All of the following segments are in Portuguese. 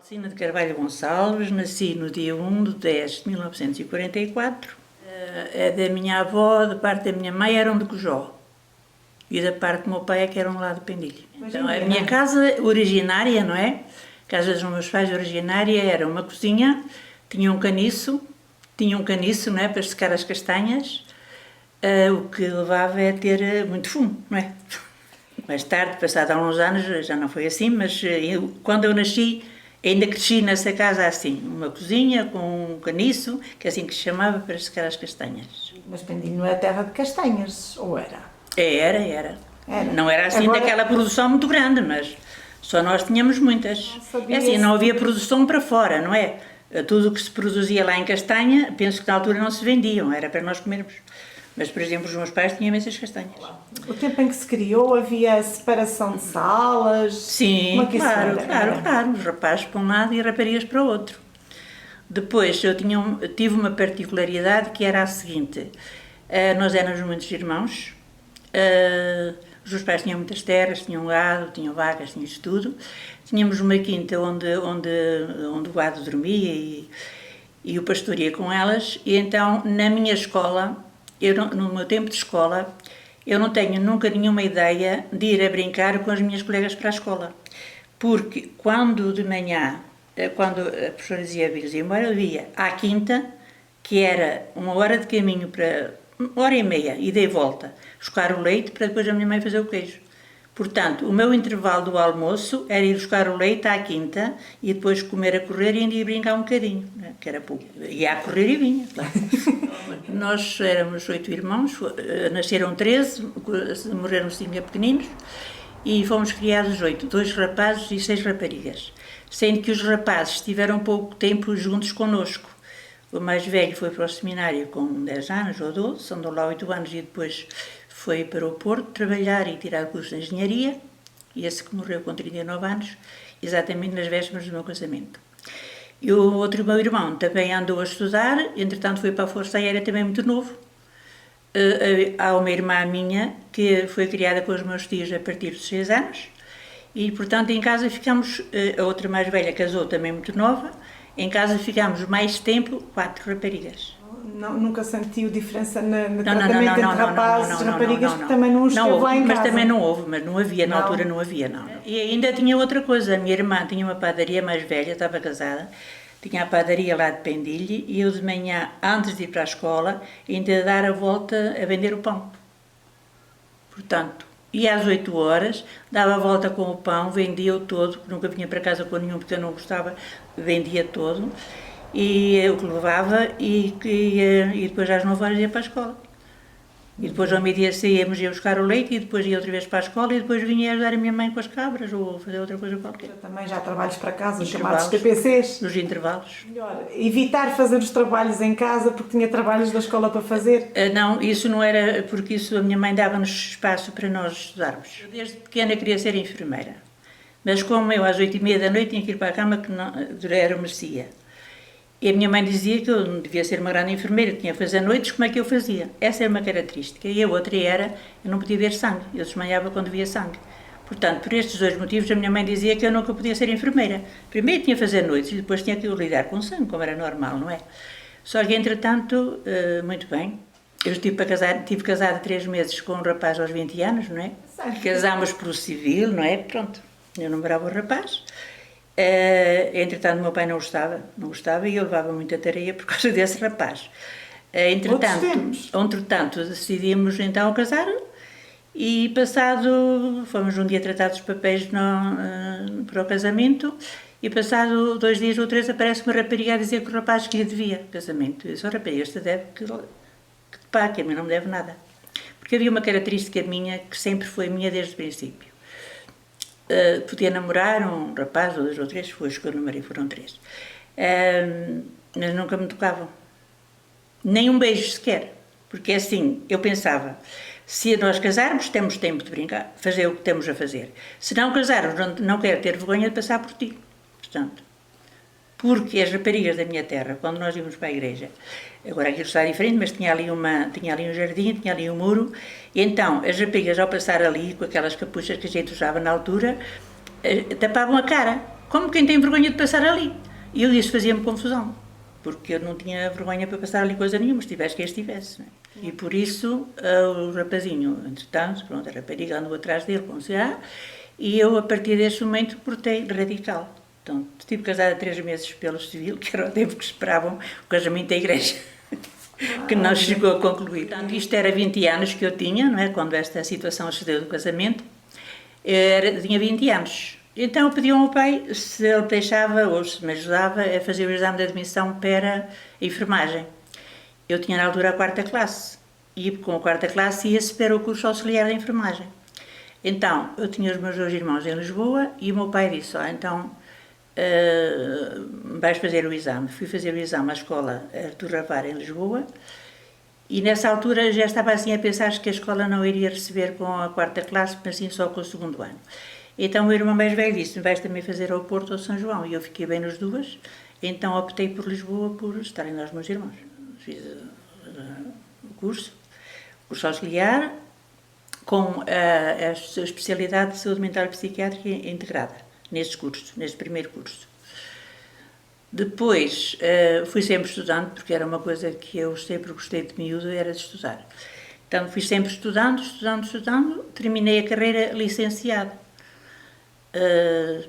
Alcina de Carvalho Gonçalves, nasci no dia 1 de 10 de 1944. É da minha avó, da parte da minha mãe eram de Cujó. E da parte do meu pai é que eram lá de Pendilho. Então a minha casa originária, não é? A casa dos meus pais originária era uma cozinha, tinha um caniço, não é? Para secar as castanhas, o que levava a ter muito fumo, não é? Mais tarde, passado há uns anos, já não foi assim, mas quando eu nasci, ainda cresci nessa casa assim, uma cozinha com um caniço, que é assim que se chamava, para secar as castanhas. Mas Pendilho não é terra de castanhas, ou era? Era. Não era assim Agora... daquela produção muito grande, mas só nós tínhamos muitas. É assim, não havia produção para fora, não é? Tudo o que se produzia lá em Castanha, penso que na altura não se vendiam, era para nós comermos. Mas, por exemplo, os meus pais tinham imensas castanhas. O tempo em que se criou havia separação de salas? Sim, como é que claro. Os rapazes para um lado e as raparigas para o outro. Depois, eu tive uma particularidade que era a seguinte. Nós éramos muitos irmãos. Os meus pais tinham muitas terras, tinham gado, tinham vacas, tinham isso tudo. Tínhamos uma quinta onde o gado dormia e o pastor ia com elas. E então, na minha escola, no meu tempo de escola, eu não tenho nunca nenhuma ideia de ir a brincar com as minhas colegas para a escola. Porque quando de manhã, quando a professora dizia vir embora, eu ia à quinta, que era 1 hora de caminho para 1 hora e meia, e dei volta, buscar o leite para depois a minha mãe fazer o queijo. Portanto, o meu intervalo do almoço era ir buscar o leite à quinta e depois comer a correr e ainda ir brincar um bocadinho, que era pouco. Ia a correr e vinha, claro. Nós éramos 8 irmãos, nasceram 13, morreram 5 pequeninos e fomos criados 8, 2 rapazes e 6 raparigas. Sendo que os rapazes estiveram pouco tempo juntos connosco. O mais velho foi para o seminário com 10 anos ou 12, andou lá 8 anos e depois foi para o Porto trabalhar e tirar curso de engenharia, e esse que morreu com 39 anos, exatamente nas vésperas do meu casamento. E o outro meu irmão também andou a estudar, entretanto foi para a Força Aérea também muito novo. Há uma irmã minha que foi criada com os meus tios a partir dos 6 anos, e portanto em casa ficamos, a outra mais velha casou também muito nova, em casa ficámos mais tempo, 4 raparigas. Nunca sentiu diferença no tratamento entre rapazes e raparigas, porque também não esteve lá em casa? Mas também não houve, mas não havia, na altura não havia, não. E ainda tinha outra coisa, a minha irmã tinha uma padaria mais velha, estava casada, tinha a padaria lá de Pendilho, e eu de manhã, antes de ir para a escola, ainda dar a volta a vender o pão. Portanto, ia às 8 horas, dava a volta com o pão, vendia-o todo, nunca vinha para casa com nenhum porque eu não gostava, vendia todo. E eu que levava e depois às 9 horas ia para a escola. E depois ao meio-dia saíamos, ia buscar o leite e depois ia outra vez para a escola e depois vinha ajudar a minha mãe com as cabras ou fazer outra coisa qualquer. Também já trabalhos para casa, os chamados TPCs? Nos intervalos. Melhor, evitar fazer os trabalhos em casa porque tinha trabalhos da escola para fazer? Não, isso não era, porque isso a minha mãe dava-nos espaço para nós estudarmos. Eu desde pequena queria ser enfermeira, mas como eu às 8h30 da noite tinha que ir para a cama, que não, era merecia. E a minha mãe dizia que eu não devia ser uma grande enfermeira, tinha que fazer noites, como é que eu fazia? Essa era uma característica. E a outra era, eu não podia ver sangue, eu desmaiava quando via sangue. Portanto, por estes 2 motivos, a minha mãe dizia que eu nunca podia ser enfermeira. Primeiro tinha que fazer noites e depois tinha que lidar com sangue, como era normal, não é? Só que, entretanto, muito bem, eu tive casada 3 meses com um rapaz aos 20 anos, não é? Casámos pelo civil, não é? Pronto, eu namorava o rapaz. Entretanto, meu pai não gostava e eu levava muita tarefa por causa desse rapaz. Entretanto, decidimos então casar e fomos um dia tratar dos papéis para o casamento e passado 2 dias ou 3 aparece uma rapariga a dizer que o rapaz que lhe devia casamento. Eu disse, rapariga, esta deve que a mim não me deve nada. Porque havia uma característica minha que sempre foi minha desde o princípio. Podia namorar um rapaz, ou 2 ou 3, foi os que eu namorei, foram 3. Mas nunca me tocavam. Nem um beijo sequer. Porque assim, eu pensava, se nós casarmos, temos tempo de brincar, fazer o que temos a fazer. Se não casarmos, não quero ter vergonha de passar por ti. Portanto, porque as raparigas da minha terra, quando nós íamos para a igreja, agora aquilo está diferente, mas tinha ali um jardim, tinha ali um muro, e então as raparigas ao passar ali, com aquelas capuchas que a gente usava na altura, tapavam a cara. como quem tem vergonha de passar ali. E eu isso fazia-me confusão, porque eu não tinha vergonha para passar ali coisa nenhuma, estivesse quem estivesse. Não é? E por isso, o rapazinho, entretanto, pronto, a rapariga andou atrás dele com CA, e eu, a partir desse momento, portei radical. Então, estive casada 3 meses pelo civil, que era o tempo que esperavam o casamento da igreja, que não chegou a concluir. Portanto, isto era 20 anos que eu tinha, não é? Quando esta situação sucedeu do casamento, tinha 20 anos. Então eu pedi ao meu pai se ele deixava ou se me ajudava a fazer o exame de admissão para a enfermagem. Eu tinha na altura a 4ª classe e com a 4ª classe ia-se para o curso auxiliar de enfermagem. Então eu tinha os meus 2 irmãos em Lisboa e o meu pai disse, então vais fazer o exame. Fui fazer o exame à escola Artur Ravar em Lisboa e nessa altura já estava assim a pensar que a escola não iria receber com a 4ª classe, mas sim só com o 2º ano. Então o meu irmão mais velho disse, vais também fazer ao Porto ou São João, e eu fiquei bem nas duas, então optei por Lisboa por estarem lá os meus irmãos. Fiz o curso auxiliar, com a especialidade de saúde mental e psiquiátrica integrada, neste primeiro curso. Depois fui sempre estudando, porque era uma coisa que eu sempre gostei de miúdo, era de estudar. Então fui sempre estudando, terminei a carreira licenciada.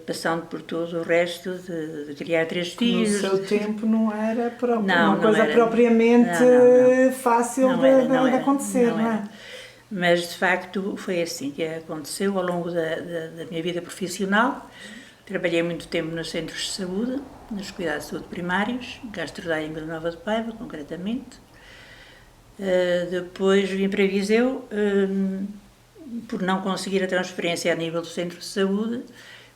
Passando por todo o resto de criar 3 filhos. No seu tempo não era uma coisa propriamente fácil de acontecer, não é? Mas, de facto, foi assim que aconteceu ao longo da minha vida profissional. Trabalhei muito tempo nos centros de saúde, nos cuidados de saúde primários, Gastrodai em Vila Nova de Paiva, concretamente. Depois vim para Viseu, por não conseguir a transferência a nível do centro de saúde,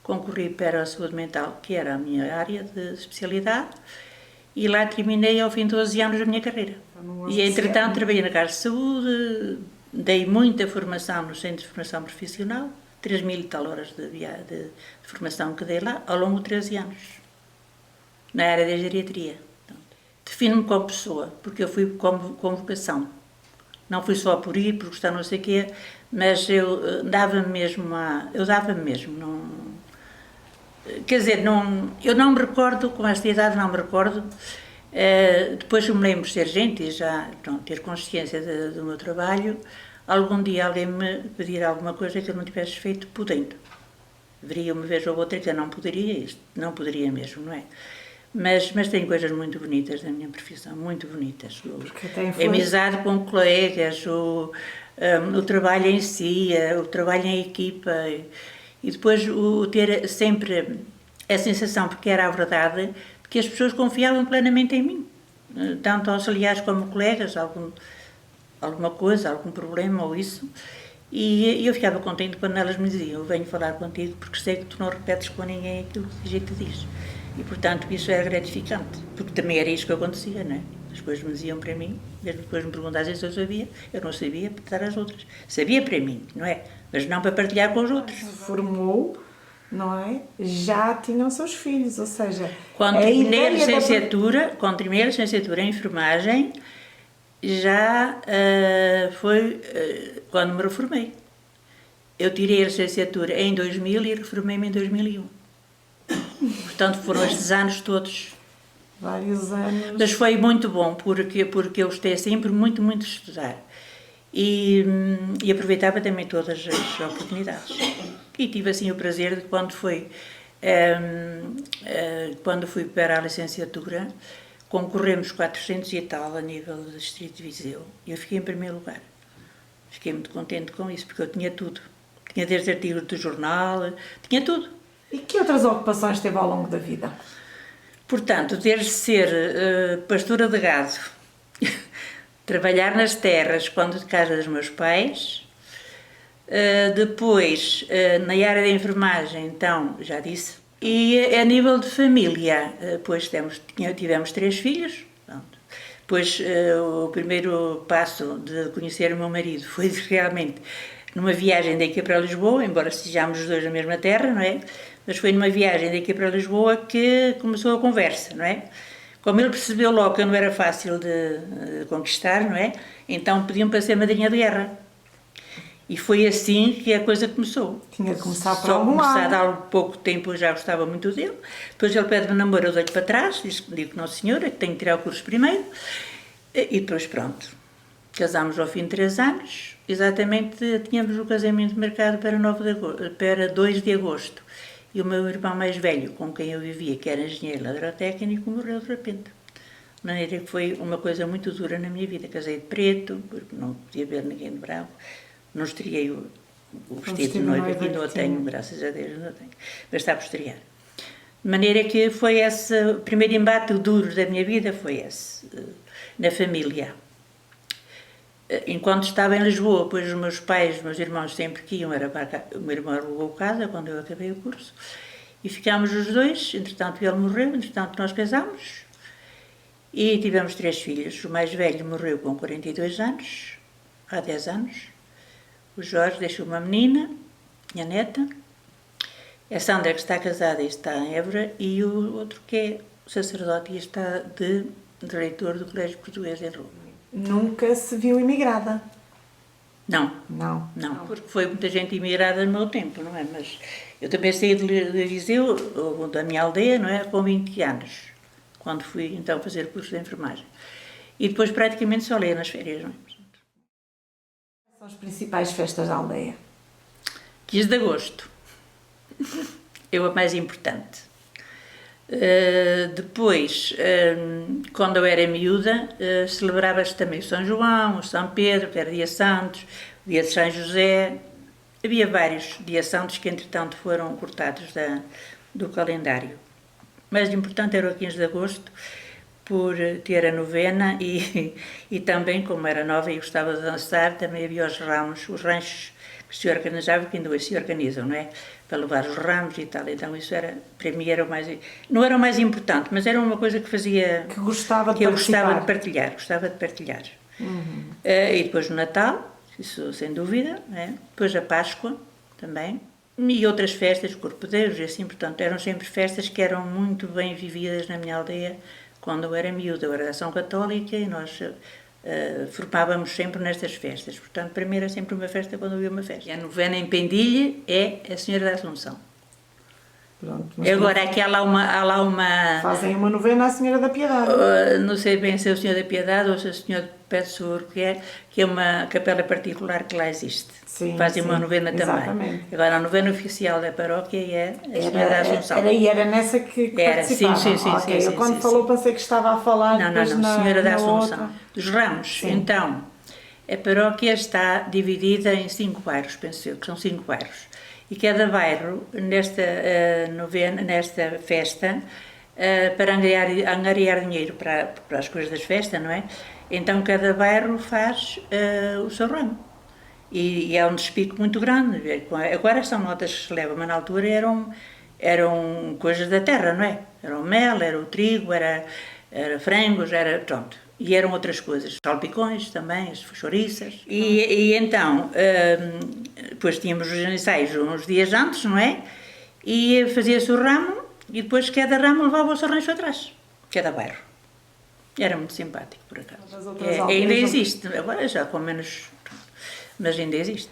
concorri para a saúde mental, que era a minha área de especialidade, e lá terminei ao fim de 12 anos da minha carreira. E, entretanto, trabalhei na Casa de Saúde, dei muita formação no Centro de Formação Profissional, 3.000 e tal horas de formação que dei lá, ao longo de 13 anos, na área da geriatria. Defino-me como pessoa, porque eu fui com vocação. Não fui só por ir, por gostar não sei o quê, mas eu dava-me mesmo, não... Quer dizer, eu não me recordo, com esta idade não me recordo, depois eu me lembro de ser gente e já ter consciência do meu trabalho, algum dia alguém me pedir alguma coisa que eu não tivesse feito podendo. Veria uma vez ou outra que eu não poderia mesmo, não é? Mas tem coisas muito bonitas na minha profissão, muito bonitas. A amizade com colegas, o trabalho em si, o trabalho em equipa e depois o ter sempre a sensação, porque era a verdade, de que as pessoas confiavam plenamente em mim, tanto auxiliares como colegas, alguma coisa, algum problema ou isso. E eu ficava contente quando elas me diziam, eu venho falar contigo porque sei que tu não repetes com ninguém aquilo que a gente diz. E, portanto, isso era gratificante, porque também era isso que acontecia, não é? As coisas me diziam para mim, mesmo depois me perguntavam se eu sabia, eu não sabia para dar às outras. Sabia para mim, não é? Mas não para partilhar com os outros. Formou, não é? Já tinham seus filhos, ou seja... Quando terminei a licenciatura em enfermagem, já foi quando me reformei. Eu tirei a licenciatura em 2000 e reformei-me em 2001. Portanto, foram estes anos todos. Vários anos. Mas foi muito bom, porque eu gostei sempre muito de estudar. E aproveitava também todas as oportunidades. E tive assim o prazer de quando fui para a licenciatura, concorremos 400 e tal a nível do Distrito de Viseu. E eu fiquei em primeiro lugar. Fiquei muito contente com isso, porque eu tinha tudo. Tinha desde artigos do jornal, tinha tudo. E que outras ocupações teve ao longo da vida? Portanto, desde ser pastora de gado, trabalhar nas terras quando de casa dos meus pais, depois na área da enfermagem, então, já disse, e a nível de família, depois tivemos 3 filhos, pronto. Depois o primeiro passo de conhecer o meu marido foi realmente numa viagem daqui para Lisboa, embora estejamos os dois na mesma terra, não é? Mas foi numa viagem daqui para Lisboa que começou a conversa, não é? Como ele percebeu logo que eu não era fácil de conquistar, não é? Então pediu-me para ser madrinha de guerra. E foi assim que a coisa começou. Tinha de começar por algum lado. Só começado há pouco tempo, eu já gostava muito dele. Depois ele pede-me namoro, eu dei-lhe para trás, digo que não senhora, que tenho que tirar o curso primeiro. E depois pronto, casámos ao fim de 3 anos, exatamente tínhamos o casamento marcado para 2 de agosto. E o meu irmão mais velho, com quem eu vivia, que era engenheiro eletrotécnico, morreu de repente. De maneira que foi uma coisa muito dura na minha vida. Casei de preto, porque não podia ver ninguém de branco. Não estreiei o vestido de noiva, que ainda o tenho, graças a Deus, ainda o tenho. Mas está por estrear. De maneira que foi esse, o primeiro embate duro da minha vida foi esse, na família. Enquanto estava em Lisboa, pois os meus pais, os meus irmãos sempre que iam, o meu irmão alugou casa quando eu acabei o curso, e ficámos os dois, entretanto ele morreu, entretanto nós casámos, e tivemos 3 filhos. O mais velho morreu com 42 anos, há 10 anos. O Jorge deixou uma menina, minha neta. A Sandra, que está casada e está em Évora, e o outro que é sacerdote e está de diretor do Colégio Português em Roma. Nunca se viu imigrada? Não. Não. Não, porque foi muita gente imigrada no meu tempo, não é? Mas eu também saí de Viseu, ou da minha aldeia, não é? Com 20 anos, quando fui então fazer o curso de enfermagem. E depois praticamente só leio nas férias, não é? São as principais festas da aldeia? 15 de agosto. É a mais importante. Depois, quando eu era miúda, celebrava-se também o São João, o São Pedro, que era dia Santos, o dia de São José. Havia vários dias santos que, entretanto, foram cortados do calendário. O mais importante era o 15 de agosto, por ter a novena e também, como era nova e gostava de dançar, também havia os ramos, os ranchos que se organizavam, que ainda hoje se organizam, não é? Para levar os ramos e tal. Então isso era, para mim, era o mais... Não era o mais importante, mas era uma coisa que fazia... Que gostava de que eu gostava de partilhar. Uhum. E depois o Natal, isso sem dúvida, né? Depois a Páscoa também. E outras festas, o Corpo de Deus e assim, portanto, eram sempre festas que eram muito bem vividas na minha aldeia. Quando eu era miúda, eu era da Ação Católica e nós formávamos sempre nestas festas. Portanto, para mim era sempre uma festa quando havia uma festa. E a novena em Pendilha é a Senhora da Assunção. Pronto, agora aqui há lá uma... Fazem uma novena à Senhora da Piedade. Não sei bem se é a Senhora da Piedade ou se é a Senhora de Pé de Seguro, que é uma capela particular que lá existe. Sim, fazem uma novena exatamente. Também. Agora a novena oficial da paróquia é a Senhora da Assunção. Era nessa que participava? Sim. Okay. Sim, eu quando falou pensei que estava a falar Não, Senhora da Assunção. Outra. Dos Ramos. Sim. Então, a paróquia está dividida em 5 bairros, penso eu, que são 5 bairros. E cada bairro, nesta festa, para angariar dinheiro para as coisas das festas, não é? Então cada bairro faz o seu ramo. E é um despique muito grande. Agora são notas que se levam, mas na altura eram coisas da terra, não é? Era o mel, era o trigo, era frangos, era pronto. E eram outras coisas, salpicões também, as chouriças. E então, depois tínhamos os ensaios uns dias antes, não é? E fazia-se o ramo, e depois cada ramo levava o seu rancho atrás, cada bairro. Era muito simpático, por acaso. Ainda existe, agora já com menos... Mas ainda existe.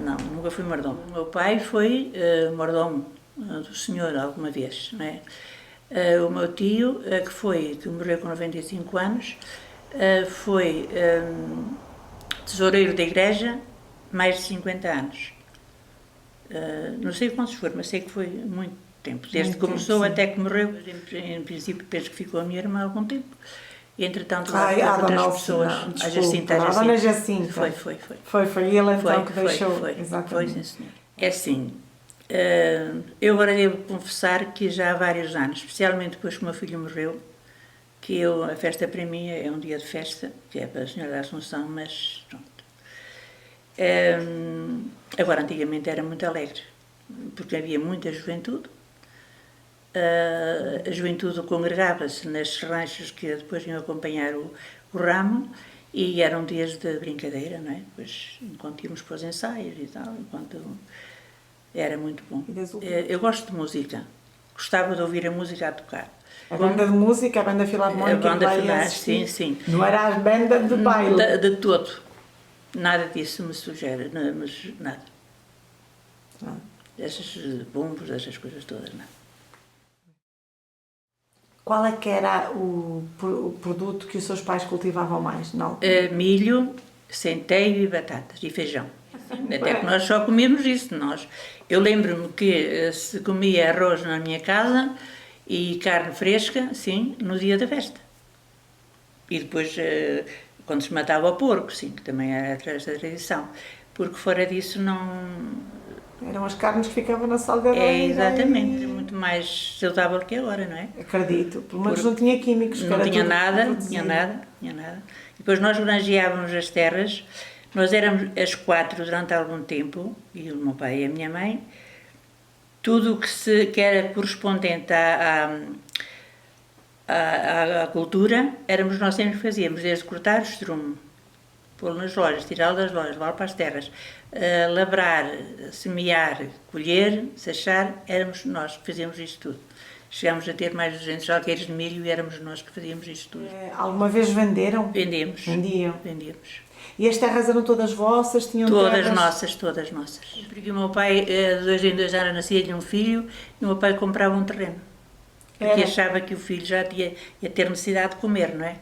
Não, nunca fui mordomo. O meu pai foi mordomo do senhor alguma vez, não é? O meu tio, que morreu com 95 anos, foi tesoureiro da igreja mais de 50 anos. Não sei quantos foram, mas sei que foi muito tempo. Desde que começou até que morreu. Em princípio, penso que ficou a minha irmã há algum tempo. E entretanto, outras pessoas. A Jacinta. A Dona Jacinta. Foi. E ele então que deixou. Exatamente. Foi, sim, senhor. É assim. Eu agora devo confessar que já há vários anos, especialmente depois que o meu filho morreu, que a festa para mim é um dia de festa, que é para a Senhora da Assunção, mas pronto. Agora, antigamente era muito alegre, porque havia muita juventude. A juventude congregava-se nas ranchos que depois iam acompanhar o ramo, e eram dias de brincadeira, não é? Depois, enquanto íamos para os ensaios e tal, era muito bom. Eu gosto de música, gostava de ouvir a música a tocar. A banda de música, a banda filarmónica? A banda filarmónica, sim. Não era as bandas de baile? De todo. Nada disso me sugere, mas nada. Esses bombos, essas coisas todas, não. Qual é que era o produto que os seus pais cultivavam mais? Não. Milho, centeio e batatas e feijão. Até que nós só comíamos isso. Eu lembro-me que se comia arroz na minha casa e carne fresca, sim, no dia da festa. E depois, quando se matava o porco, sim, que também era essa tradição. Porque fora disso não... Eram as carnes que ficavam na salgadeira. Exatamente, muito mais saudável que agora, não é? Acredito, pelo menos não tinha químicos. Não tinha nada, não tinha nada. E depois nós granjeávamos as terras, nós éramos as 4 durante algum tempo, e o meu pai e a minha mãe, tudo o que era correspondente à cultura, éramos nós sempre que fazíamos, desde cortar o estrume, pô-lo nas lojas, tirá-lo das lojas, levá-lo para as terras, labrar, semear, colher, sachar, éramos nós que fazíamos isto tudo. Chegámos a ter mais de 200 alqueires de milho e éramos nós que fazíamos isto tudo. Alguma vez venderam? Vendíamos. Vendíamos. E as terras eram todas vossas? Tinham todas nossas. Porque o meu pai, de 2 em 2 anos, nascia-lhe um filho e o meu pai comprava um terreno. Porque achava que o filho já ia ter necessidade de comer, não é?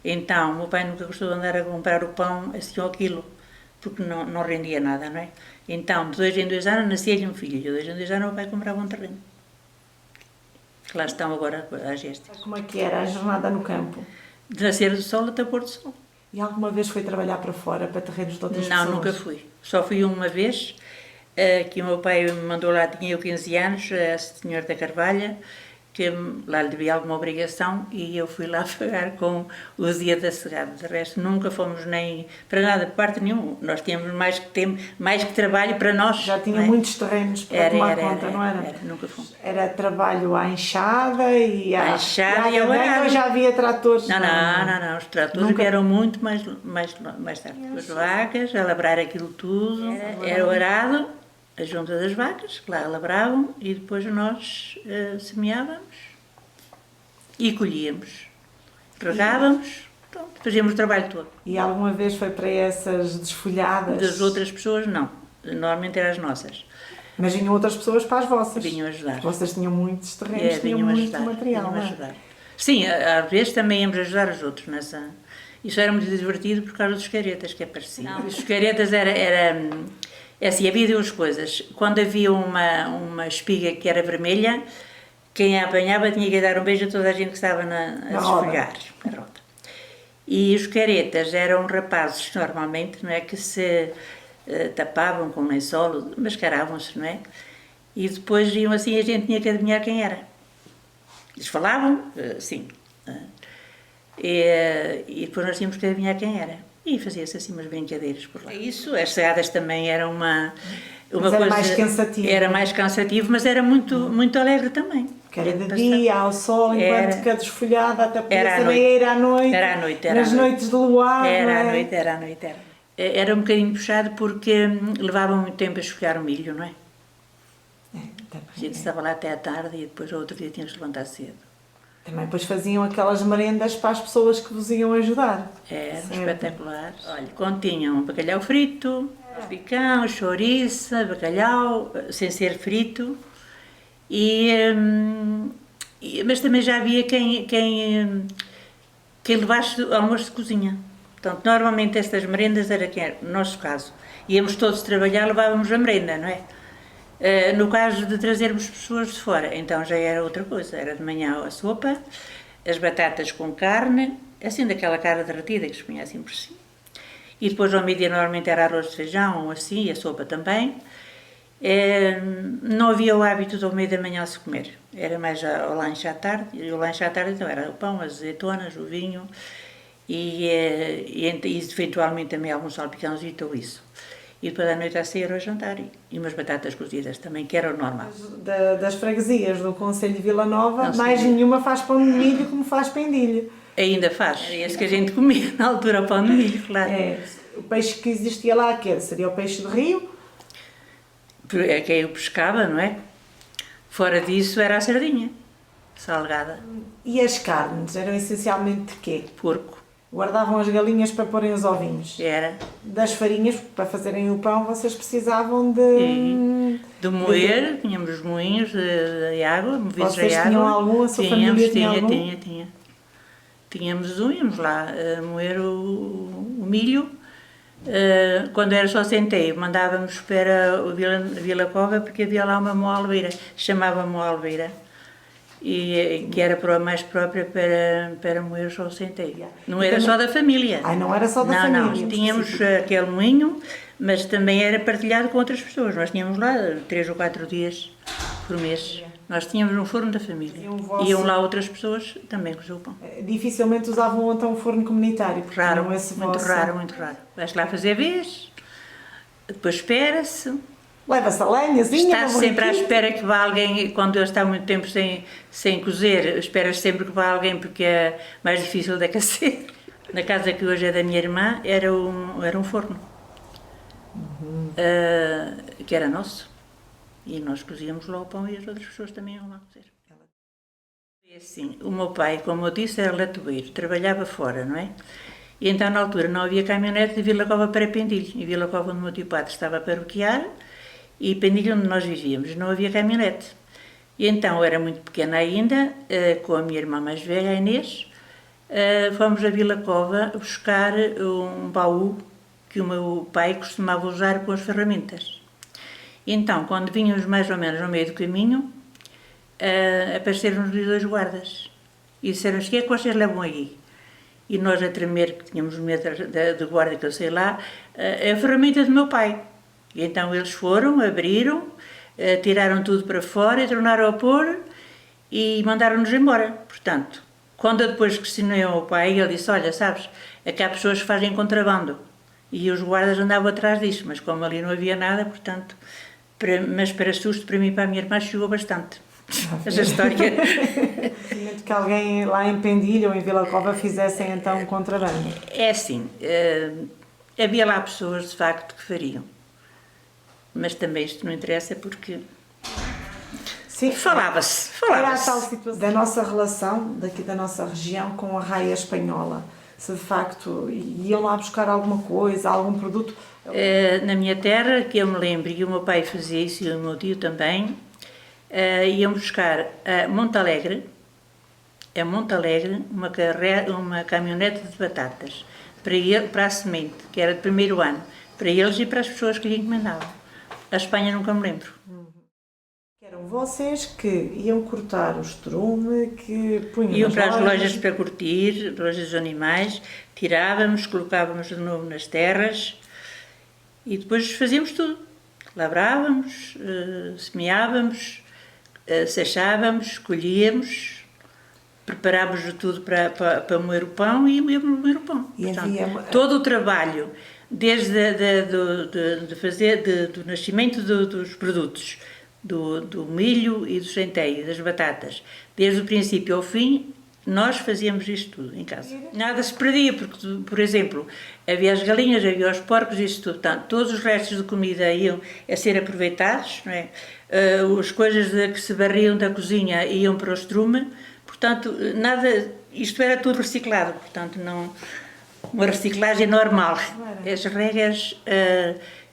Então, o meu pai nunca gostou de andar a comprar o pão assim ao quilo, porque não rendia nada, não é? Então, de 2 em 2 anos, nascia-lhe um filho. E de 2 em 2 anos, o meu pai comprava um terreno. Que lá estão agora as gestas. Como é que era a jornada no campo? De nascer do sol até pôr do sol. E alguma vez foi trabalhar para fora, para terrenos de outras pessoas? Não, nunca fui. Só fui uma vez, que o meu pai me mandou lá, tinha eu 15 anos, a senhora da Carvalha, que lá lhe devia alguma obrigação e eu fui lá pagar com o dia da cegada. De resto, nunca fomos nem para nada, de parte nenhuma. Nós tínhamos mais que trabalho para nós. Já tinha muitos terrenos para tomar conta, não era? Era, nunca fomos. Era trabalho à enxada e à arado. Já havia tratores? Não, os tratores vieram muito mais tarde. As vacas, a labrar aquilo tudo, era o arado, a junta das vacas, que lá labravam, e depois nós semeávamos e colhíamos. Regávamos, pronto, fazíamos o trabalho todo. E alguma vez foi para essas desfolhadas? Das outras pessoas, não. Normalmente eram as nossas. Mas vinham outras pessoas para as vossas? Vinham ajudar. Vocês tinham muitos terrenos, tinham muito material, não é? Sim, às vezes também íamos ajudar os outros nessa... Isso era muito divertido por causa dos caretas que apareciam. Os caretas era assim, havia duas coisas. Quando havia uma espiga que era vermelha, quem a apanhava tinha que dar um beijo a toda a gente que estava a desfolhar a roda. E os caretas eram rapazes, normalmente, não é, que se tapavam com lençol, mascaravam-se, não é? E depois iam assim, a gente tinha que adivinhar quem era. Eles falavam, sim. E depois nós tínhamos que adivinhar quem era. E fazia-se assim umas brincadeiras por lá. Isso, as cegadas também eram uma coisa... Era mais cansativo. Era mais cansativo, mas era muito alegre também. Que era de dia, ao sol, enquanto que a desfolhada até podia também ir à noite. Era à noite. Nas noites de luar, Era à noite. Era um bocadinho puxado porque levava muito tempo a esfolhar o milho, não é? A gente estava lá até à tarde e depois ao outro dia tínhamos que levantar cedo. Também depois faziam aquelas merendas para as pessoas que vos iam ajudar. Era espetacular. Olha, continham bacalhau frito, picão, chouriça, bacalhau, sem ser frito. Mas também já havia quem levasse almoço de cozinha. Portanto, normalmente estas merendas era no nosso caso. Íamos todos trabalhar, levávamos a merenda, não é? No caso de trazermos pessoas de fora, então já era outra coisa. Era de manhã a sopa, as batatas com carne, assim daquela carne derretida que se punha assim por cima. E depois ao meio-dia normalmente era arroz de feijão, ou assim, e a sopa também. Não havia o hábito do meio da manhã se comer. Era mais ao lanche à tarde. E o lanche à tarde então era o pão, as azeitonas, o vinho e eventualmente também algum salpicãozito ou isso. E depois à noite a sair ao jantar e umas batatas cozidas também, que era o normal. Das freguesias do Concelho de Vila Nova, mais nenhuma faz pão de milho como faz pendilho. Ainda faz. Era esse que a gente comia na altura, o pão de milho, claro. O peixe que existia lá, que seria o peixe de rio? É quem eu pescava, não é? Fora disso era a sardinha, salgada. E as carnes eram essencialmente de quê? Porco. Guardavam as galinhas para porem os ovinhos. Era. Das farinhas, para fazerem o pão, vocês precisavam de moer, tínhamos os moinhos de água, movidos vocês a água. Tinham algum? A sua família tinha algum? Tinha. Tínhamos íamos lá moer o milho. Quando era só centeio, mandávamos para o Vila Cova, porque havia lá uma moalbeira, chamava moalbeira, e que era mais própria para moer só o centeio. Não era só da família. Não era só da família. Não, tínhamos aquele moinho, mas também era partilhado com outras pessoas. Nós tínhamos lá 3 ou 4 dias por mês. Nós tínhamos um forno da família. Iam lá outras pessoas também com o seu pão. Dificilmente usavam então um forno comunitário. Raro, muito raro. Vais lá fazer vez, depois espera-se. Leva-se a lenhazinha. Está sempre à espera que vá alguém, quando ele está muito tempo sem cozer, esperas sempre que vá alguém porque é mais difícil de aquecer. Na casa que hoje é da minha irmã era um forno, que era nosso. E nós cozíamos lá o pão e as outras pessoas também iam lá cozer. E assim, o meu pai, como eu disse, era latoeiro, trabalhava fora, não é? E então, na altura, não havia caminhonete de Vila Cova para Pendilho. Em Vila Cova, onde o meu tio padre estava a paroquiar, e Pendilho, onde nós vivíamos, não havia caminhonete. E então, eu era muito pequena ainda, com a minha irmã mais velha, a Inês, fomos a Vila Cova buscar um baú que o meu pai costumava usar com as ferramentas. Então, quando vínhamos mais ou menos no meio do caminho, apareceram-nos 2 guardas e disseram-nos: o que é que vocês levam aí? E nós a tremer, que tínhamos medo de guarda, que eu sei lá, a ferramenta do meu pai. E então eles foram, abriram, tiraram tudo para fora e tornaram a pôr e mandaram-nos embora. Portanto, quando eu depois questionei ao pai, ele disse: olha, sabes, é que há pessoas que fazem contrabando. E os guardas andavam atrás disso, mas como ali não havia nada, portanto... Mas para susto, para mim e para a minha irmã, chegou bastante. Essa história. Que alguém lá em Pendilho ou em Vila Cova fizessem então um contrabando. É assim, havia lá pessoas de facto que fariam. Mas também isto não interessa porque... Sim, falava-se. Era a tal situação da nossa relação, daqui da nossa região, com a raia espanhola. Se de facto iam lá buscar alguma coisa, algum produto... Na minha terra, que eu me lembro, e o meu pai fazia isso e o meu tio também, iam buscar a Montalegre, uma caminhonete de batatas, para a semente, que era de primeiro ano, para eles e para as pessoas que lhe encomendavam. A Espanha nunca me lembro. Eram vocês que iam cortar o estrume, que punham... Iam para as lojas para curtir, lojas dos animais, tirávamos, colocávamos de novo nas terras... E depois fazíamos tudo. Lavrávamos, semeávamos, sachávamos, colhíamos, preparávamos tudo para moer o pão e íamos moer o pão. Portanto, todo o trabalho, desde do nascimento dos produtos, do milho e do centeio, das batatas, desde o princípio ao fim, nós fazíamos isto tudo em casa. Nada se perdia, porque, por exemplo, havia as galinhas, havia os porcos, isso tudo. Portanto, todos os restos de comida iam a ser aproveitados, não é? As coisas que se barriam da cozinha iam para o estrume, portanto, isto era tudo reciclado, portanto, não, uma reciclagem normal. As regras,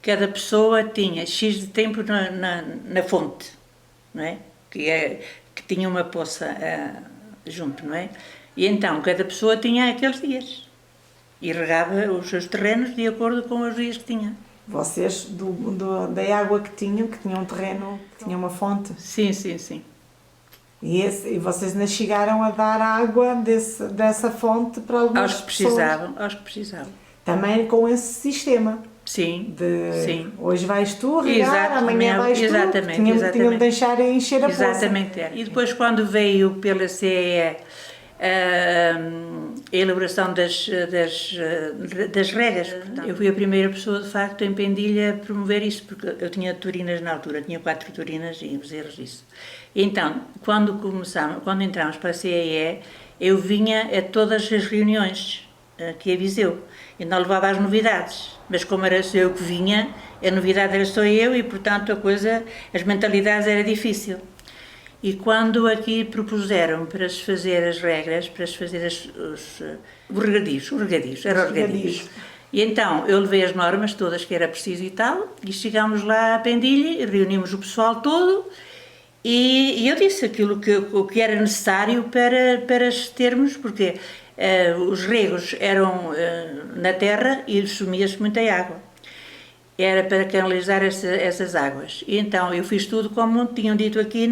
cada pessoa tinha X de tempo na fonte, não é? Que tinha uma poça junto, não é? E então, cada pessoa tinha aqueles dias e regava os seus terrenos de acordo com os dias que tinha. Vocês, da água que tinham um terreno, que tinha uma fonte? Sim. E vocês ainda chegaram a dar água dessa fonte para algumas pessoas? Aos que precisavam. Também com esse sistema? Sim. Hoje vais tu regar, amanhã vais tu. Exatamente. Tinham de deixar encher a poça. Exatamente. E depois, quando veio pela CEE a elaboração das regras, eu fui a primeira pessoa, de facto, em Pendilha a promover isso, porque eu tinha turinas na altura, tinha 4 turinas e bezerros disso. E então, quando entramos para a CEE, eu vinha a todas as reuniões aqui a Viseu, e não levava as novidades, mas como era só eu que vinha, a novidade era só eu e, portanto, as mentalidades era difícil. E quando aqui propuseram para se fazer as regras, para se fazer os regadios, era os regadios. E então eu levei as normas todas que era preciso e tal, e chegámos lá à Pendilha, reunimos o pessoal todo, e eu disse aquilo que era necessário para termos, porque os regos eram na terra e sumia-se muita água. Era para canalizar essas águas. E então eu fiz tudo como tinham dito aqui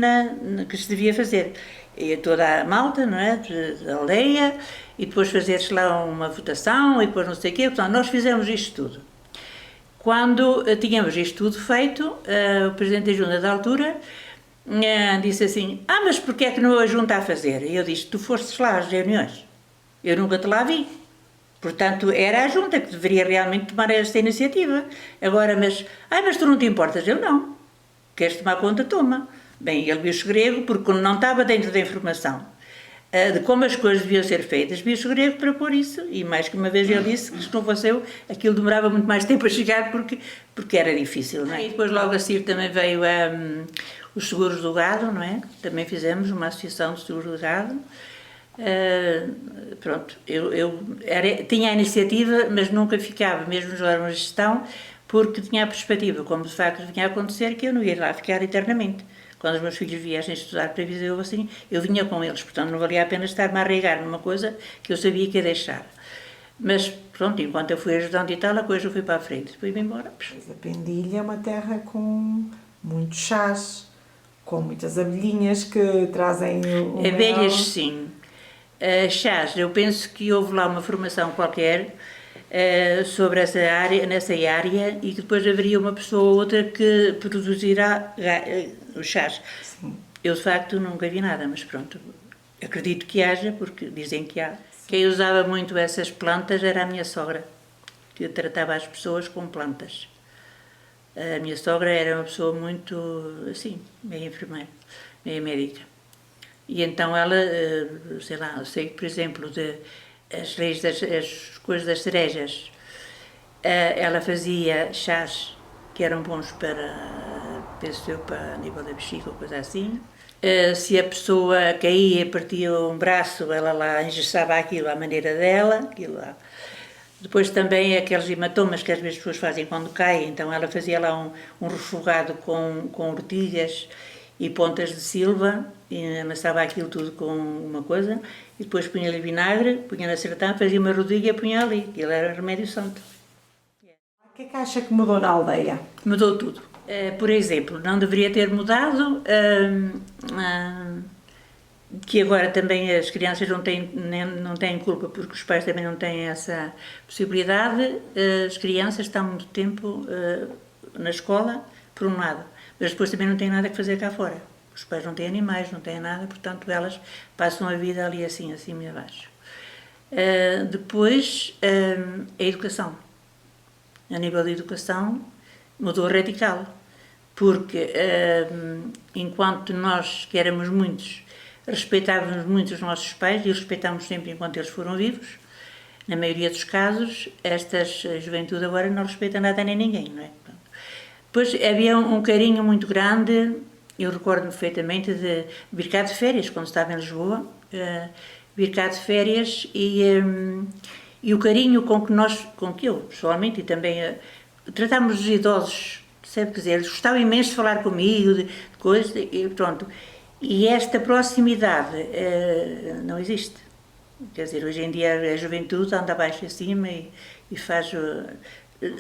que se devia fazer. E toda a malta, não é, da aldeia, e depois fazer-se lá uma votação, e depois não sei o quê. Portanto, nós fizemos isto tudo. Quando tínhamos isto tudo feito, o Presidente da Junta da altura disse assim, mas porquê é que não a Junta a fazer? E eu disse, tu fostes lá às reuniões, eu nunca te lá vi. Portanto, era a Junta que deveria realmente tomar esta iniciativa. Agora, mas tu não te importas? Eu não. Queres tomar conta? Toma. Bem, ele viu-se grego porque não estava dentro da informação de como as coisas deviam ser feitas, viu-se grego para pôr isso. E mais que uma vez ele disse que se não fosse eu, aquilo demorava muito mais tempo a chegar porque era difícil, não é? E depois logo a seguir também veio os seguros do gado, não é? Também fizemos uma associação de seguros do gado. Pronto, eu tinha a iniciativa, mas nunca ficava, mesmo nos órgãos de gestão, porque tinha a perspectiva, como de facto vinha a acontecer, que eu não ia lá ficar eternamente. Quando os meus filhos viessem estudar para Viseu, assim, eu vinha com eles, portanto não valia a pena estar-me a arraigar numa coisa que eu sabia que ia deixar. Mas pronto, enquanto eu fui ajudante e tal, a coisa foi para a frente, depois vim embora. A Pendilha é uma terra com muitos chás, com muitas abelhinhas que trazem o abelhas, mel. sim. Chás, eu penso que houve lá uma formação qualquer sobre nessa área, e que depois haveria uma pessoa ou outra que produzirá os chás. Sim. Eu de facto nunca vi nada, mas pronto, acredito que haja, porque dizem que há. Sim. Quem usava muito essas plantas era a minha sogra, que tratava as pessoas com plantas. A minha sogra era uma pessoa muito, assim, meio enfermeira, meio médica. E então ela, sei lá, eu sei que, por exemplo, as coisas das cerejas, ela fazia chás que eram bons para, penso eu, para a nível da bexiga ou coisa assim. Se a pessoa caía e partia um braço, ela lá engessava aquilo à maneira dela, aquilo lá. Depois também aqueles hematomas que às vezes as pessoas fazem quando caem, então ela fazia lá um refogado com ortigas e pontas de silva, e amassava aquilo tudo com uma coisa, e depois punha-lhe vinagre, punha na sertã, fazia uma rodilha e punha ali. Aquilo era remédio santo. O que é que acha que mudou na aldeia? Mudou tudo. Por exemplo, não deveria ter mudado que agora também as crianças não têm culpa, porque os pais também não têm essa possibilidade. As crianças estão muito tempo na escola, por um lado, mas depois também não têm nada que fazer cá fora. Os pais não têm animais, não têm nada, portanto elas passam a vida ali assim, acima e abaixo. Depois, a educação. A nível de educação, mudou radical, porque enquanto nós, que éramos muitos, respeitávamos muito os nossos pais, e os respeitámos sempre enquanto eles foram vivos, na maioria dos casos, esta juventude agora não respeita nada nem ninguém, não é? Depois havia um carinho muito grande, eu recordo-me perfeitamente de vir cá de férias, quando estava em Lisboa, vir cá de férias e o carinho com que eu, pessoalmente, e também tratámos os idosos, sabe, quer dizer, eles gostavam imenso de falar comigo, de coisas, e pronto. E esta proximidade não existe. Quer dizer, hoje em dia a juventude anda abaixo e acima e faz...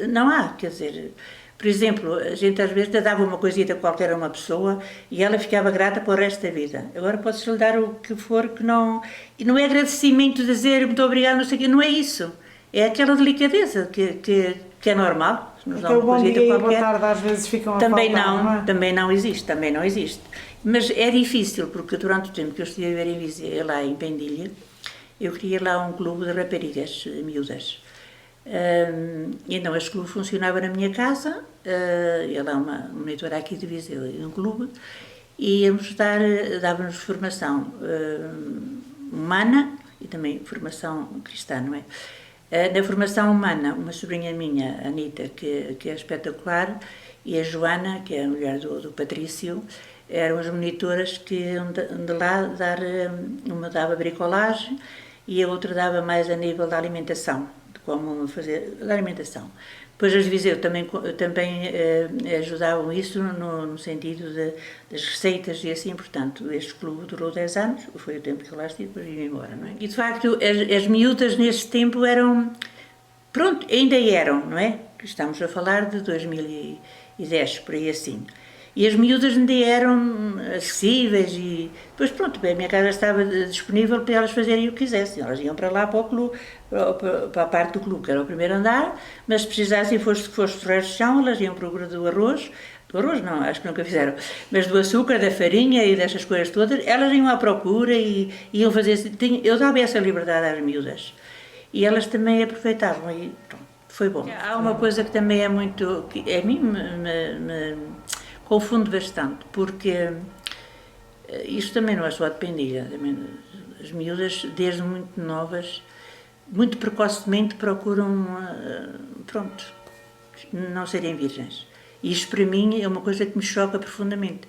Não há, quer dizer... Por exemplo, a gente às vezes dava uma coisita qualquer a uma pessoa e ela ficava grata para o resto da vida. Agora pode-se lhe dar o que for que não... E não é agradecimento de dizer muito obrigado, não sei o quê, não é isso. É aquela delicadeza que é normal. Nos dá uma coisita qualquer. Boa tarde, às vezes ficam a também faltar, não, também não existe. Mas é difícil, porque durante o tempo que eu estive a ver em Viseu, lá em Pendilha, eu queria lá um clube de raparigas miúdas. E então este clube funcionava na minha casa, ela é uma monitora aqui de Viseu, um clube, e dava-nos formação humana e também formação cristã, não é? Na formação humana, uma sobrinha minha, a Anitta, que é espetacular, e a Joana, que é a mulher do Patrício, eram as monitoras que iam de lá dar, uma dava bricolagem e a outra dava mais a nível da alimentação, de como fazer da alimentação. Depois as de Viseu também ajudavam isso no sentido das receitas e assim, portanto, este clube durou 10 anos, foi o tempo que eu lá estive, depois vim embora, não é? E de facto as miúdas nesse tempo eram, pronto, ainda eram, não é? Estamos a falar de 2010, por aí assim. E as miúdas ainda eram acessíveis e depois pronto, a minha casa estava disponível para elas fazerem o que quisessem. Elas iam para lá para o clube, para a parte do clube, que era o primeiro andar, mas se precisassem fosse torreiros de chão, elas iam para o do arroz não, acho que nunca fizeram, mas do açúcar, da farinha e dessas coisas todas, elas iam à procura e iam fazer, eu dava essa liberdade às miúdas. E elas também aproveitavam e pronto, foi bom. Há uma coisa que também é muito, que a mim me confunde bastante, porque isto também não é só de Pendilha, as miúdas, desde muito novas, muito precocemente procuram, pronto, não serem virgens. E isto para mim é uma coisa que me choca profundamente,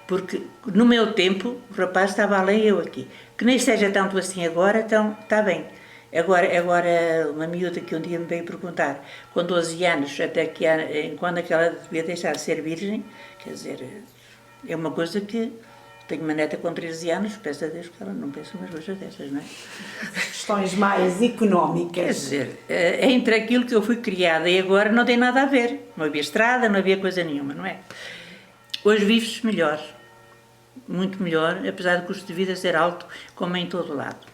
porque no meu tempo o rapaz estava além e eu aqui. Que nem seja tanto assim agora, então está bem. Agora uma miúda que um dia me veio perguntar, com 12 anos, até que quando é que ela devia deixar de ser virgem, quer dizer, é uma coisa que tenho uma neta com 13 anos, peço a Deus que ela não pense umas coisas dessas, não é? Questões mais económicas. Quer dizer, entre aquilo que eu fui criada e agora não tem nada a ver. Não havia estrada, não havia coisa nenhuma, não é? Hoje vive-se melhor, muito melhor, apesar do custo de vida ser alto, como em todo lado.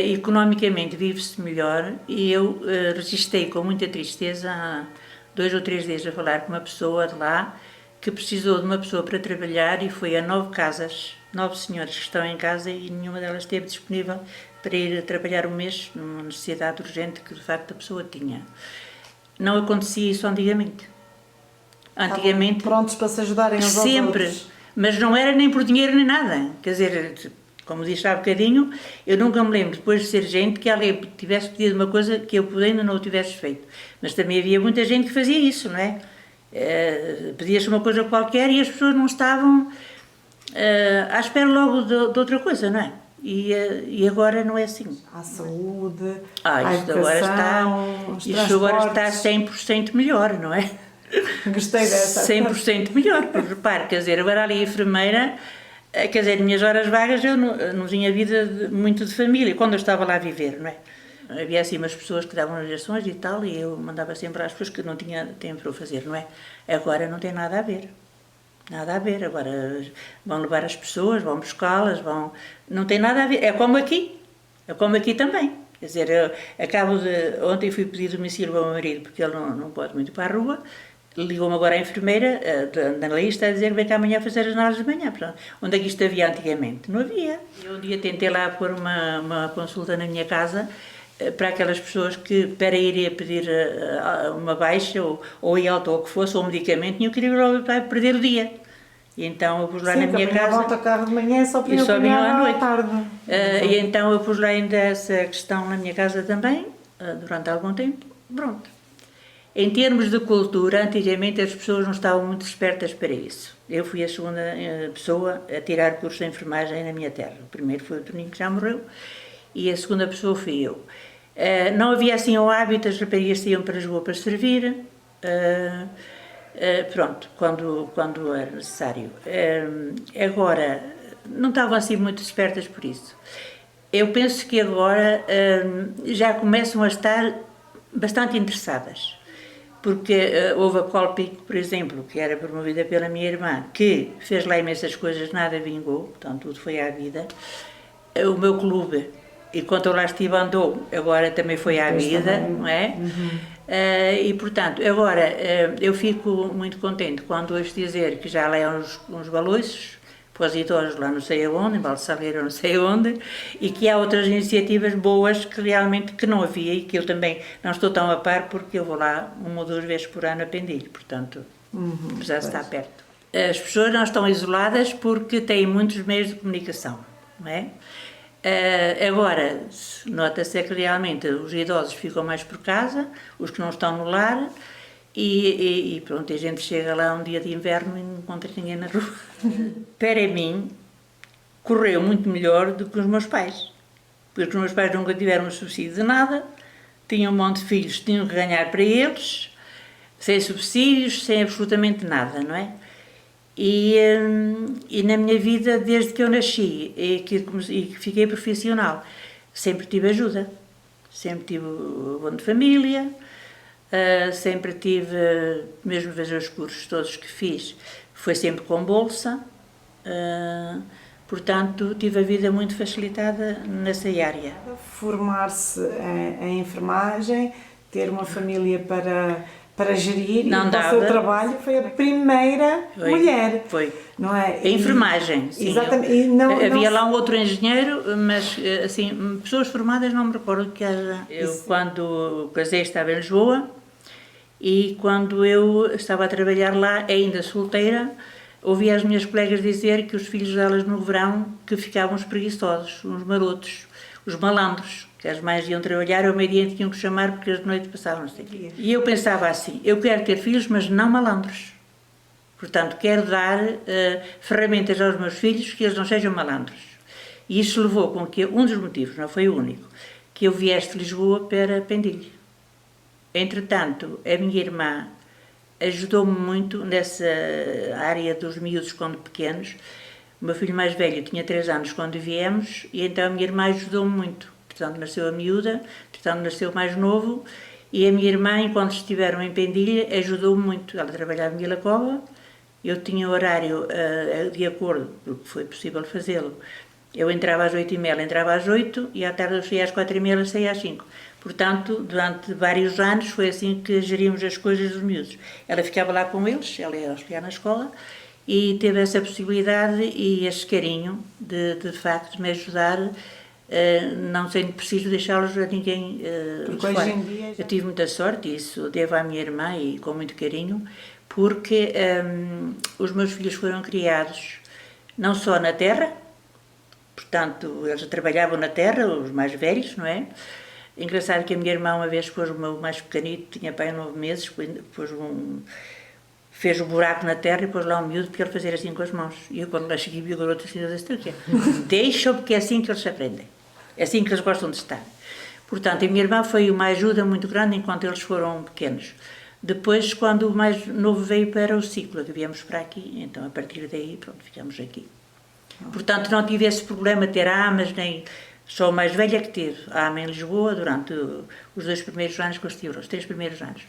Economicamente vive-se melhor e eu registrei com muita tristeza há 2 ou 3 dias a falar com uma pessoa de lá que precisou de uma pessoa para trabalhar e foi a 9 casas, 9 senhoras que estão em casa e nenhuma delas esteve disponível para ir trabalhar um mês numa necessidade urgente que de facto a pessoa tinha. Não acontecia isso antigamente. Antigamente, estavam prontos para se ajudarem uns aos sempre, outros. mas não era nem por dinheiro nem nada, quer dizer, como disse há bocadinho, eu nunca me lembro, depois de ser gente, que alguém tivesse pedido uma coisa que eu ainda não o tivesse feito. Mas também havia muita gente que fazia isso, não é? Pedia-se uma coisa qualquer e as pessoas não estavam à espera logo de outra coisa, não é? E agora não é assim. À saúde, isto agora está 100% melhor, não é? Gostei dessa. 100% melhor, porque repare, quer dizer, agora ali a enfermeira, quer dizer, minhas horas vagas eu não tinha vida muito de família, quando eu estava lá a viver, não é? Havia assim umas pessoas que davam injeções e tal, e eu mandava sempre às pessoas que não tinha tempo para o fazer, não é? Agora não tem nada a ver. Nada a ver, agora vão levar as pessoas, vão buscá-las, não tem nada a ver, é como aqui também. Quer dizer, ontem fui pedir domicílio ao meu marido, porque ele não pode muito ir para a rua, ligou-me agora a enfermeira, da lista, a dizer que vem cá amanhã fazer as análises de manhã. Portanto, onde é que isto havia antigamente? Não havia. Eu um dia tentei lá pôr uma consulta na minha casa, para aquelas pessoas que, para irem a pedir uma baixa, ou em alta, ou o que fosse, ou um medicamento, tinham que ir para perder o dia. E então eu pus lá na minha casa... Sim, carro de manhã só vinham à noite. Tarde. E então eu pus lá ainda essa questão na minha casa também, durante algum tempo. Pronto. Em termos de cultura, antigamente as pessoas não estavam muito espertas para isso. Eu fui a segunda pessoa a tirar curso de enfermagem na minha terra. O primeiro foi o Toninho, que já morreu, e a segunda pessoa fui eu. Não havia assim o hábito, as raparigas iam para Lisboa para servir, pronto, quando era necessário. Agora, não estavam assim muito espertas por isso. Eu penso que agora já começam a estar bastante interessadas, porque houve a Colpic, por exemplo, que era promovida pela minha irmã, que fez lá imensas coisas, nada vingou, portanto tudo foi à vida. O meu clube, enquanto eu lá estive, andou, agora também foi à vida, não é? E portanto, agora eu fico muito contente quando ouço dizer que já lá há uns baloiços para os idosos lá não sei aonde, em Balsaleira não sei onde, e que há outras iniciativas boas que realmente que não havia e que eu também não estou tão a par porque eu vou lá 1 ou 2 vezes por ano a Pendilho, portanto, apesar de estar perto. As pessoas não estão isoladas porque têm muitos meios de comunicação, não é? Agora, nota-se que realmente os idosos ficam mais por casa, os que não estão no lar, E pronto, a gente chega lá um dia de inverno e não encontra ninguém na rua. Para mim, correu muito melhor do que os meus pais. Porque os meus pais nunca tiveram subsídio de nada, tinham um monte de filhos, tinham que ganhar para eles, sem subsídios, sem absolutamente nada, não é? E na minha vida, desde que eu nasci e que fiquei profissional, sempre tive ajuda. Sempre tive o abono de família, sempre tive, mesmo fazer os cursos todos que fiz, foi sempre com bolsa, portanto tive a vida muito facilitada nessa área. Formar-se em enfermagem, ter uma família para gerir não e dava. O seu trabalho foi a primeira mulher. Foi. Não é? A enfermagem, sim. Exatamente. E havia lá um outro engenheiro, mas assim, pessoas formadas não me recordo que haja. Eu, quando casei, estava em Lisboa e quando eu estava a trabalhar lá, ainda solteira, ouvi as minhas colegas dizer que os filhos delas no verão que ficavam os preguiçosos, uns marotos, os malandros, que as mães iam trabalhar, ao meio-dia tinham que chamar porque as noites passavam, não sei o quê. E eu pensava assim, eu quero ter filhos, mas não malandros. Portanto, quero dar ferramentas aos meus filhos que eles não sejam malandros. E isso levou com que, um dos motivos, não foi o único, que eu viesse de Lisboa para Pendilho. Entretanto, a minha irmã ajudou-me muito nessa área dos miúdos quando pequenos. O meu filho mais velho tinha 3 anos quando viemos e então a minha irmã ajudou-me muito. Portanto, nasceu a miúda, portanto, nasceu o mais novo e a minha irmã, enquanto estiveram em Pendilha, ajudou-me muito. Ela trabalhava em Vila Cova, eu tinha horário de acordo, porque foi possível fazê-lo. Eu entrava às 8h30, ela entrava às 8 e à tarde eu saía às 4h30, ela saía às 5. Portanto, durante vários anos foi assim que gerimos as coisas dos miúdos. Ela ficava lá com eles, ela ia auxiliar na escola, e teve essa possibilidade e esse carinho de facto me ajudar, não sendo preciso deixá-los a ninguém de fora. Hoje em dia Eu tive muita sorte, e isso devo à minha irmã e com muito carinho, porque os meus filhos foram criados não só na terra, portanto eles trabalhavam na terra, os mais velhos, não é? Engraçado que a minha irmã uma vez pôs o meu mais pequenito, tinha pai 9 meses, fez um buraco na terra e pôs lá um miúdo para ele fazer assim com as mãos. E eu quando lá cheguei vi o garoto assim, eu disse, o quê? Deixa-o porque é assim que eles aprendem. É assim que eles gostam de estar. Portanto, a minha irmã foi uma ajuda muito grande enquanto eles foram pequenos. Depois, quando o mais novo veio para o ciclo, que viemos para aqui, então a partir daí, pronto, ficamos aqui. Portanto, não tive esse problema de ter amas, nem... Só a mais velha que teve a ama em Lisboa durante os 2 primeiros anos que eu estive, os 3 primeiros anos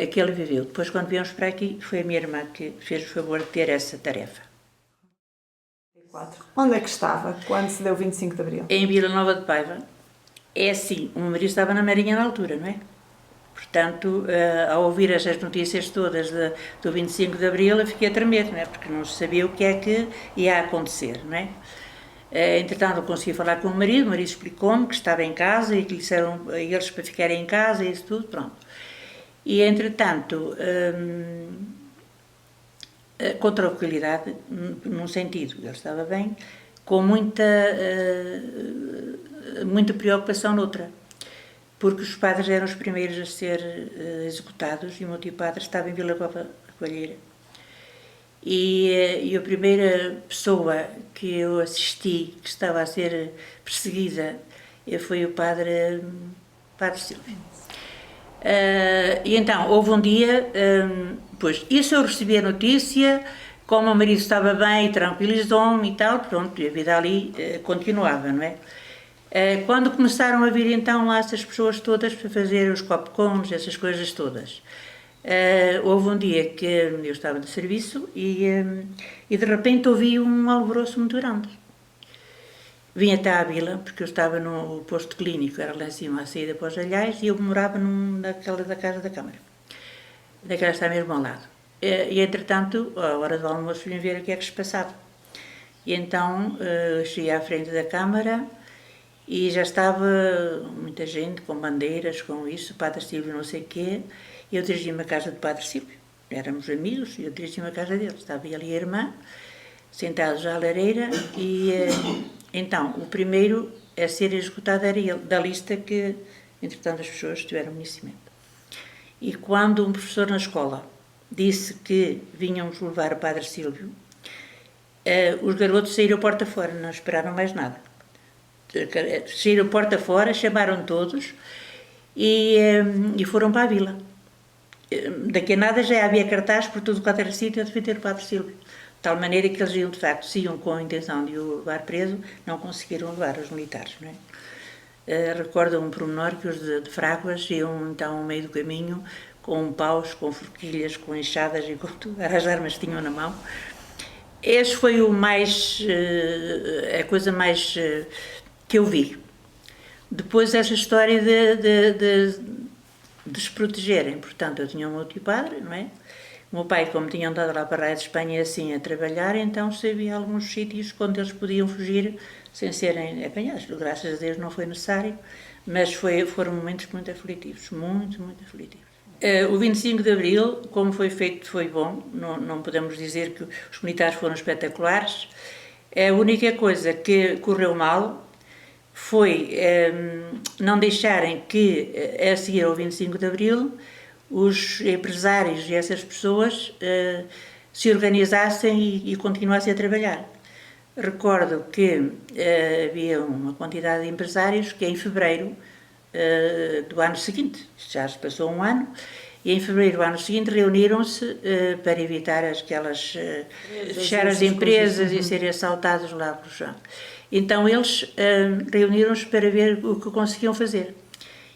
que ele viveu. Depois, quando viemos para aqui, foi a minha irmã que fez o favor de ter essa tarefa. Onde é que estava quando se deu o 25 de Abril? Em Vila Nova de Paiva. É assim, o meu marido estava na Marinha na altura, não é? Portanto, ao ouvir essas notícias todas do 25 de Abril, eu fiquei a tremer, não é? Porque não se sabia o que é que ia acontecer, não é? Entretanto, eu consegui falar com o marido explicou-me que estava em casa e que lhe disseram a eles para ficarem em casa e isso tudo, pronto. E, entretanto, com tranquilidade, num sentido, ele estava bem, com muita preocupação noutra, porque os padres eram os primeiros a ser executados e o meu tio padre estava em Vila Cova da Coalheira. E a primeira pessoa que eu assisti que estava a ser perseguida foi o padre Silvio. E então, houve um dia, pois, isso eu recebi a notícia, como o meu marido estava bem, tranquilizou-me e tal, pronto, e a vida ali continuava, não é? Quando começaram a vir então lá essas pessoas todas para fazer os copcones, essas coisas todas, houve um dia que eu estava de serviço e de repente ouvi um alvoroço muito grande. Vim até à vila, porque eu estava no posto clínico, era lá em cima, a saída para os Alhais, e eu morava naquela da Casa da Câmara. Daquela está mesmo ao lado. E entretanto, à hora do almoço, vim ver o que é que se passava. E então, cheguei à frente da Câmara e já estava muita gente com bandeiras, com isso, o Padre Silvio não sei o quê, e eu dirigi-me à casa do Padre Silvio. Éramos amigos e eu dirigi-me à casa dele. Estava ali a irmã, sentados à lareira, e então, o primeiro a ser executado era ele, da lista que, entretanto, as pessoas tiveram conhecimento. E quando um professor na escola disse que vinhamos levar o Padre Sílvio, os garotos saíram porta fora, não esperaram mais nada. Saíram porta fora, chamaram todos e foram para a vila. Daqui a nada já havia cartaz por tudo quanto era sítio a defender o Padre Sílvio. De tal maneira que eles iam, de facto, se iam com a intenção de o levar preso, não conseguiram levar os militares. Não é? Recordo um pormenor que os de Fráguas iam então ao meio do caminho com paus, com forquilhas, com enxadas e com tudo, as armas que tinham na mão. Esse foi o mais, a coisa mais que eu vi. Depois essa história de se protegerem. Portanto, eu tinha um meu tio padre, não é? O meu pai, como tinha andado lá para a Raia de Espanha assim a trabalhar, então sabia alguns sítios onde eles podiam fugir sem serem apanhados. Graças a Deus não foi necessário, mas foram momentos muito aflitivos, muito aflitivos. O 25 de Abril, como foi feito, foi bom, não podemos dizer que os militares foram espetaculares. A única coisa que correu mal foi não deixarem que, a seguir ao 25 de Abril, os empresários e essas pessoas se organizassem e continuassem a trabalhar. Recordo que havia uma quantidade de empresários que em fevereiro do ano seguinte, já se passou um ano, e em fevereiro do ano seguinte reuniram-se para evitar aquelas fechar as empresas e serem assaltados lá por chão. Então eles reuniram-se para ver o que conseguiam fazer.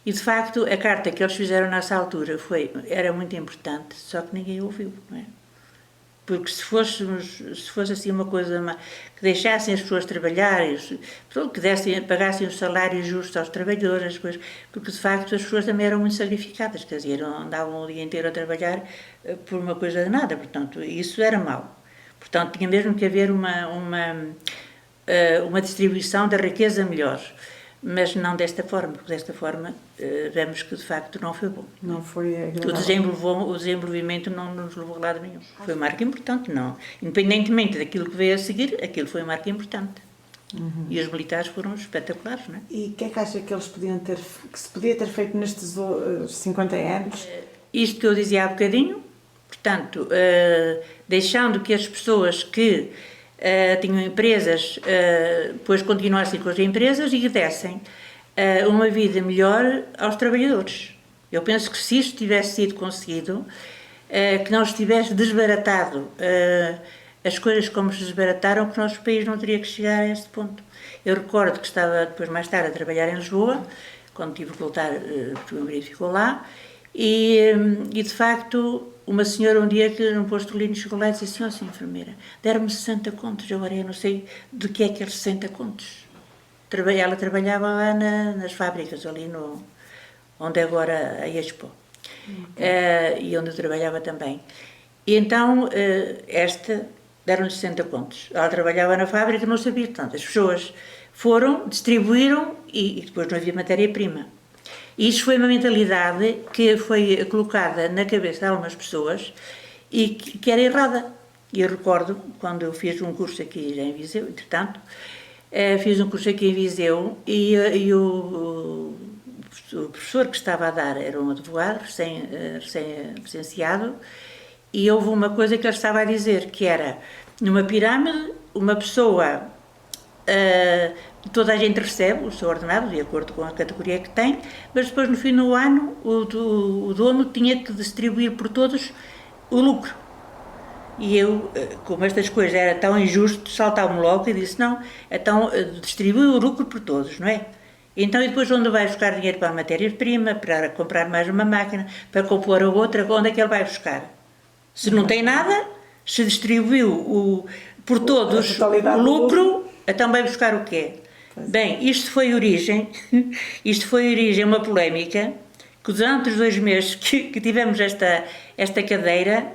E de facto a carta que eles fizeram nessa altura era muito importante, só que ninguém ouviu, não é? Porque se fosse assim uma coisa que deixassem as pessoas trabalharem, que pagassem o salário justo aos trabalhadores, as coisas, porque de facto as pessoas também eram muito sacrificadas, quer dizer, andavam o dia inteiro a trabalhar por uma coisa de nada, portanto, isso era mau. Portanto, tinha mesmo que haver uma distribuição da riqueza melhor. Mas não desta forma, porque desta forma vemos que de facto não foi bom. Não foi agradável. O desenvolvimento não nos levou a lado nenhum. Foi uma marca importante, não. Independentemente daquilo que veio a seguir, aquilo foi uma marca importante. Uhum. E os militares foram espetaculares, não é? E o que é que acha que eles que se podia ter feito nestes 50 anos? Isto que eu dizia há bocadinho, portanto, deixando que as pessoas que tinham empresas, depois continuassem com as empresas e dessem uma vida melhor aos trabalhadores. Eu penso que se isto tivesse sido conseguido, que não se tivesse desbaratado as coisas como se desbarataram, que o nosso país não teria que chegar a este ponto. Eu recordo que estava depois mais tarde a trabalhar em Lisboa, quando tive que voltar, porque o meu marido ficou lá, e de facto uma senhora um dia que no posto de Linho chegou lá e disse assim: "Senhora enfermeira, deram-me 60 contos, agora eu não sei de que é aqueles 60 contos." Ela trabalhava lá nas fábricas, ali onde é agora a Expo, e onde eu trabalhava também. E então, deram-lhe 60 contos. Ela trabalhava na fábrica, não sabia, portanto, as pessoas foram, distribuíram e depois não havia matéria-prima. E isso foi uma mentalidade que foi colocada na cabeça de algumas pessoas e que era errada. E eu recordo, quando eu fiz um curso aqui em Viseu, entretanto, fiz um curso aqui em Viseu e o professor que estava a dar era um advogado recém-licenciado, e houve uma coisa que ele estava a dizer, que era, numa pirâmide, uma pessoa... toda a gente recebe o seu ordenado de acordo com a categoria que tem, mas depois no fim do ano o dono tinha que distribuir por todos o lucro. E eu, como estas coisas era tão injusto, saltava-me logo e disse: "Não, então distribui o lucro por todos, não é? Então, e depois onde vai buscar dinheiro para a matéria-prima, para comprar mais uma máquina, para compor a outra, onde é que ele vai buscar? Se não tem nada, se distribuiu por todos o lucro, então vai buscar o quê?" Bem, isto foi origem a uma polémica que durante os 2 meses que tivemos esta cadeira,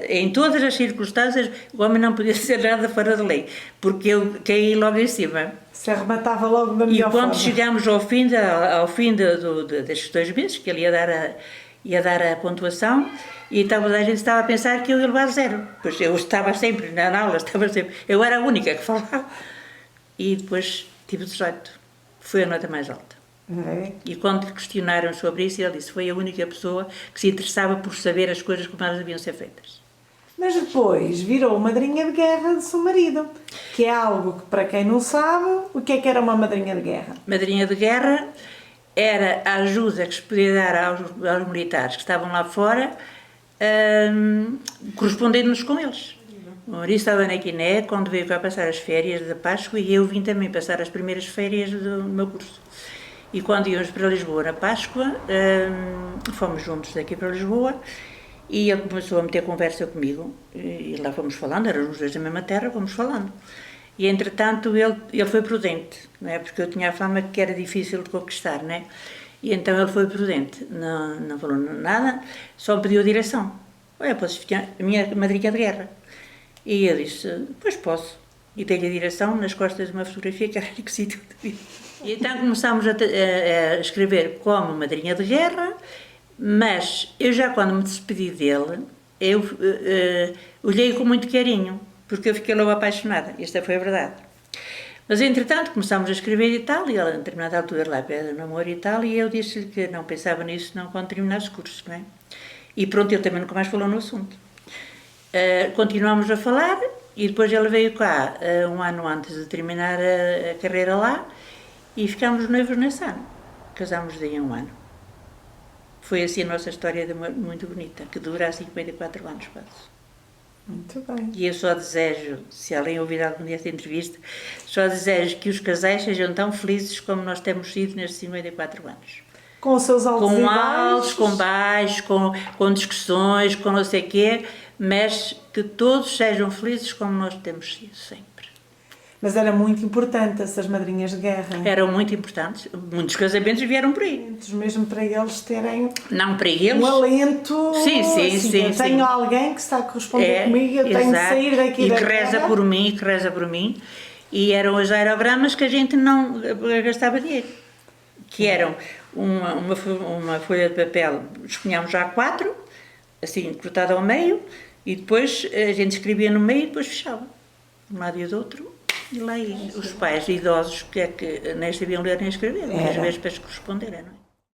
em todas as circunstâncias, o homem não podia ser nada fora da lei, porque eu caí logo em cima. Se arrematava logo da melhor forma. E quando chegámos ao fim destes 2 meses, que ele ia dar a pontuação, e então a gente estava a pensar que eu ia levar 0. Pois eu estava sempre na aula, eu era a única que falava. E depois tive 18. Foi a nota mais alta. É. E quando lhe questionaram sobre isso, ele disse que foi a única pessoa que se interessava por saber as coisas como elas deviam ser feitas. Mas depois virou madrinha de guerra do seu marido, que é algo que, para quem não sabe, o que era uma madrinha de guerra? Madrinha de guerra era a ajuda que se podia dar aos militares que estavam lá fora, correspondendo-nos com eles. O marido estava na Guiné quando veio cá passar as férias da Páscoa e eu vim também passar as primeiras férias do meu curso. E quando íamos para Lisboa na Páscoa, fomos juntos daqui para Lisboa e ele começou a meter conversa comigo e lá fomos falando, éramos os dois da mesma terra, fomos falando. E entretanto ele foi prudente, não é? Porque eu tinha a fama que era difícil de conquistar, não é? E então ele foi prudente, não falou nada, só me pediu a direção. Olha, posso ficar a minha madrinha de guerra? E eu disse, pois posso. E dei-lhe a direção nas costas de uma fotografia que era requisito de vida. E então começámos a escrever como madrinha de guerra, mas eu já quando me despedi dele, eu olhei com muito carinho, porque eu fiquei logo apaixonada, esta foi a verdade. Mas entretanto começámos a escrever e tal, e ela, em determinada altura lá pede namoro e tal, e eu disse-lhe que não pensava nisso não quando terminasse o curso, não é? E pronto, ele também nunca mais falou no assunto. Continuámos a falar, e depois ele veio cá um ano antes de terminar a carreira lá, e ficámos noivos nesse ano. Casámos daí um ano. Foi assim a nossa história de amor muito bonita, que dura há 54 anos quase. Muito bem. E eu só desejo, se alguém ouvir algum dia esta entrevista, só desejo que os casais sejam tão felizes como nós temos sido nestes 54 anos. Com os seus altos e Com baixos. altos, com baixos, com discussões, com não sei o quê, mas que todos sejam felizes como nós temos sido sempre. Mas era muito importante essas madrinhas de guerra. Eram muito importantes, muitos casamentos vieram por aí. Mesmo para eles terem Não para eles. um alento. Sim, assim, eu tenho alguém que está a corresponder comigo, eu tenho de sair daqui e da que reza guerra. por mim, que reza por mim. E eram os aerogramas que a gente não gastava dinheiro. Que eram uma folha de papel, espunhámos já 4, assim, cortada ao meio, e depois a gente escrevia no meio e depois fechava. De um lado e do outro. E lá os pais idosos que nem sabiam ler nem escrever, às vezes para corresponderem, não é?